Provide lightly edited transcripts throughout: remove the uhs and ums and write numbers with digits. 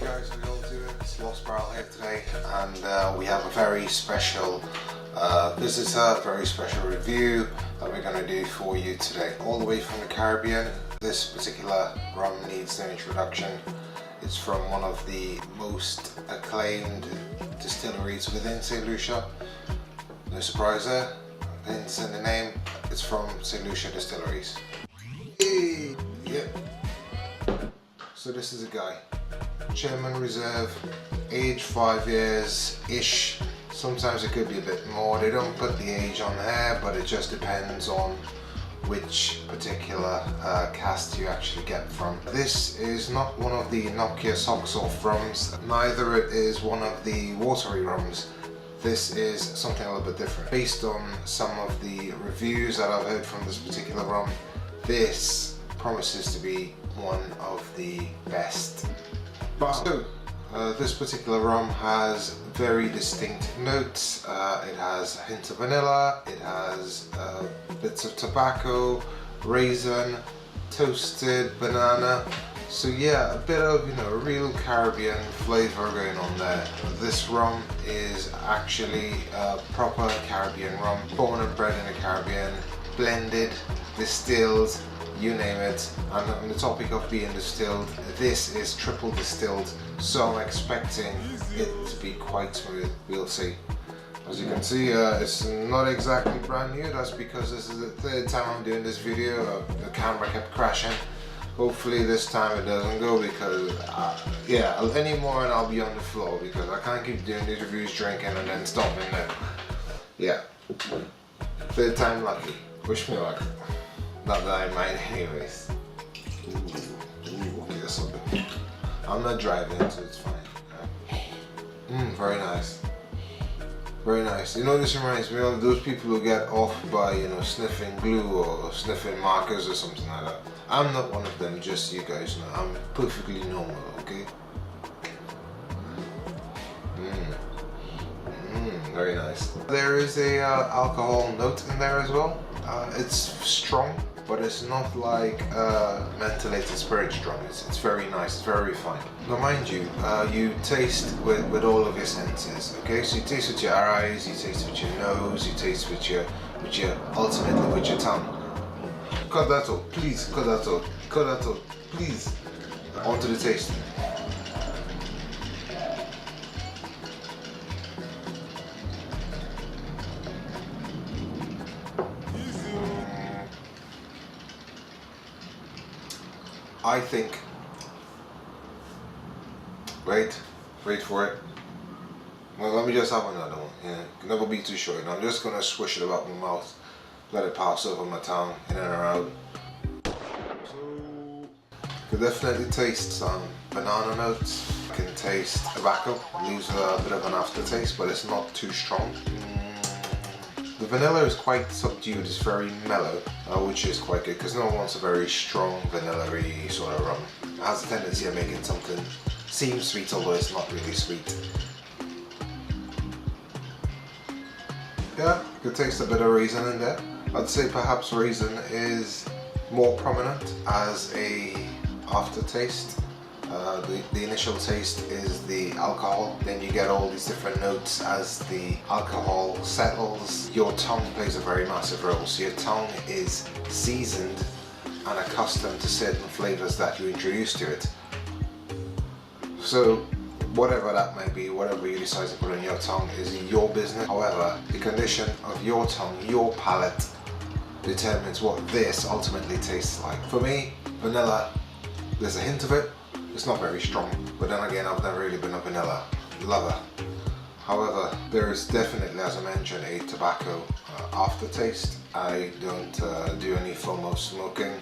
guys, how you all doing? It's Lost Barrel here today, and we have a very special visitor, very special review that we're going to do for you today. All the way from the Caribbean. This particular rum needs no introduction. It's from one of the most acclaimed distilleries within St. Lucia. No surprise there, hence in the name, it's from St. Lucia Distilleries. Hey, yep. So this is a guy, Chairman Reserve, age 5 years-ish. Sometimes it could be a bit more. They don't put the age on there, but it just depends on which particular cask you actually get from. This is not one of the Nokia socks off rums, neither it is one of the watery rums. This is something a little bit different. Based on some of the reviews that I've heard from this particular rum, this promises to be one of the best. So, this particular rum has very distinct notes. It has a hint of vanilla, it has bits of tobacco, raisin, toasted banana. So yeah, a bit of, a real Caribbean flavor going on there. This rum is actually a proper Caribbean rum, born and bred in the Caribbean, blended, distilled, you name it. And on the topic of being distilled, this is triple distilled, so I'm expecting it to be quite smooth. We'll see. As you can see, it's not exactly brand new. That's because this is the third time I'm doing this video. The camera kept crashing. Hopefully this time it doesn't go, because yeah, any more and I'll be on the floor, because I can't keep doing these reviews drinking and then stopping them. Yeah, third time lucky. Wish me luck. Not that I mind anyways. Okay, something. I'm not driving, so it's fine. Very nice. Very nice. This reminds me of those people who get off by, sniffing glue or sniffing markers or something like that. I'm not one of them, just so you guys know. I'm perfectly normal, okay? Very nice. There is a alcohol note in there as well. It's strong, but it's not like mentholated spirit strong. It's very nice, it's very refined. Now mind you, you taste with all of your senses, okay? So you taste with your eyes, you taste with your nose, you taste with your ultimately with your tongue. Cut that out, please, cut that out, cut that out, please. On to the taste. I think, wait for it. Well, let me just have another one. Yeah, never be too short. I'm just gonna swish it about my mouth, let it pass over my tongue, in and around. So, you can definitely taste some banana notes. You can taste tobacco. It leaves a bit of an aftertaste, but it's not too strong. The vanilla is quite subdued, it's very mellow, which is quite good, because no one wants a very strong vanilla-y sort of rum. It has a tendency of making something seem sweet, although it's not really sweet. Yeah, you could taste a bit of raisin in there. I'd say perhaps raisin is more prominent as a aftertaste. The initial taste is the alcohol, then you get all these different notes as the alcohol settles. Your tongue plays a very massive role, so your tongue is seasoned and accustomed to certain flavors that you introduce to it. So whatever that may be, whatever you decide to put on your tongue is your business. However, the condition of your tongue, your palate, determines what this ultimately tastes like. For me, vanilla, there's a hint of it. It's not very strong, but then again, I've never really been a vanilla lover. However, there is definitely, as I mentioned, a tobacco aftertaste. I don't do any form of smoking,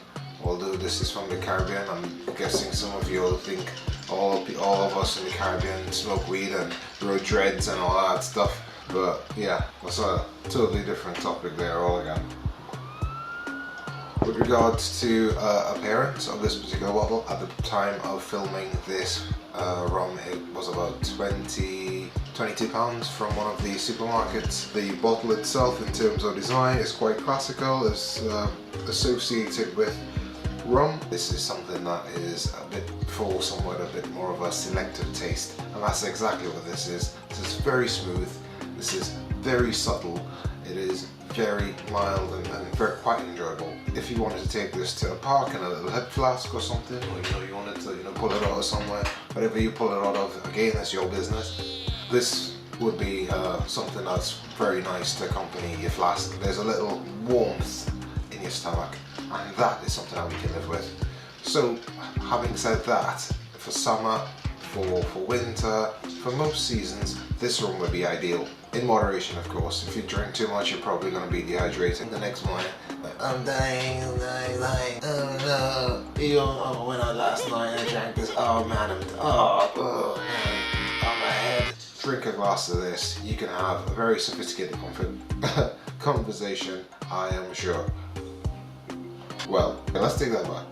although this is from the Caribbean. I'm guessing some of you will think all of us in the Caribbean smoke weed and grow dreads and all that stuff. But yeah, that's a totally different topic there all again. With regards to appearance of this particular bottle, at the time of filming this rum, it was about £22 from one of the supermarkets. The bottle itself, in terms of design, is quite classical. It's associated with rum. This is something that is a bit for somewhat a bit more of a selective taste, and that's exactly what this is. This is very smooth, this is very subtle, it is very mild and very quite enjoyable. If you wanted to take this to a park in a little hip flask or something, or you wanted to pull it out of somewhere, whatever you pull it out of, again, that's your business. This would be something that's very nice to accompany your flask. There's a little warmth in your stomach, and that is something that we can live with. So having said that, for summer, for winter, for most seasons, this rum would be ideal. In moderation, of course. If you drink too much, you're probably going to be dehydrated the next morning. Like, I'm dying, oh no, even when last night I drank this, oh man, oh man, on my head. Drink a glass of this, you can have a very sophisticated conversation, I am sure. Well, let's take that back.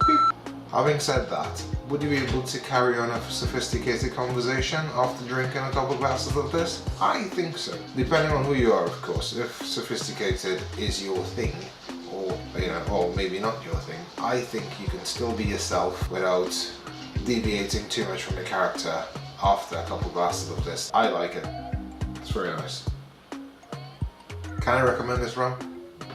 Having said that, would you be able to carry on a sophisticated conversation after drinking a couple of glasses of this? I think so. Depending on who you are, of course. If sophisticated is your thing, or maybe not your thing, I think you can still be yourself without deviating too much from the character after a couple of glasses of this. I like it. It's very nice. Can I recommend this rum?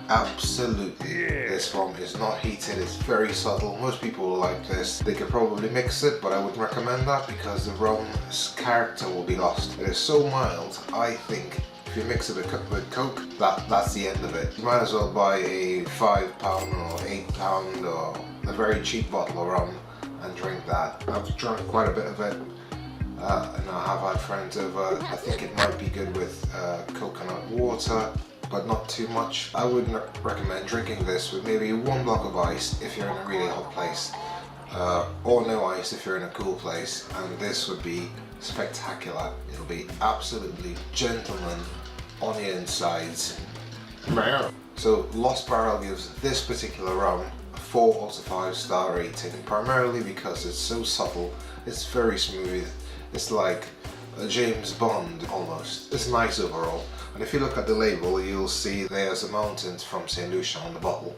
Absolutely. Yeah. This rum is not heated, it's very subtle. Most people will like this. They could probably mix it, but I wouldn't recommend that because the rum's character will be lost. It is so mild, I think if you mix it with Coke, that's the end of it. You might as well buy a £5 or £8 or a very cheap bottle of rum and drink that. I've drunk quite a bit of it. And I have had friends over. I think it might be good with coconut water, but not too much. I would recommend drinking this with maybe 1 block of ice if you're in a really hot place, or no ice if you're in a cool place, and this would be spectacular. It'll be absolutely gentleman on the insides. So Lost Barrel gives this particular rum a 4 out of 5 star rating, primarily because it's so subtle, it's very smooth, it's like a James Bond almost. It's nice overall. And if you look at the label, you'll see there's a mountain from St. Lucia on the bottle,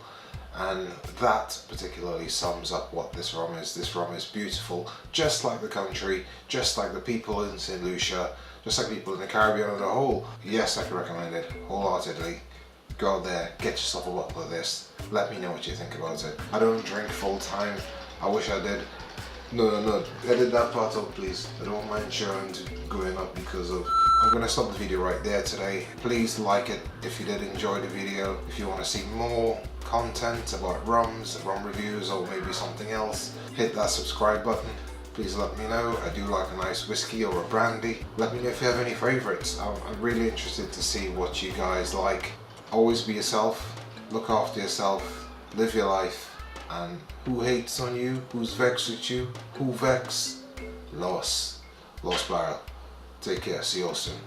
and that particularly sums up what this rum is. This rum is beautiful, just like the country, just like the people in St. Lucia, just like people in the Caribbean as a whole. Yes, I can recommend it wholeheartedly. Go out there, get yourself a bottle of this. Let me know what you think about it. I don't drink full time. I wish I did. No. Edit that part out, please. I don't want my insurance going up because of... I'm going to stop the video right there today. Please like it if you did enjoy the video. If you want to see more content about rums, rum reviews, or maybe something else, hit that subscribe button. Please let me know. I do like a nice whiskey or a brandy. Let me know if you have any favorites. I'm really interested to see what you guys like. Always be yourself, look after yourself, live your life. And who hates on you? Who's vexed with you? Who vex? Lost Barrel. Take care. See you all soon.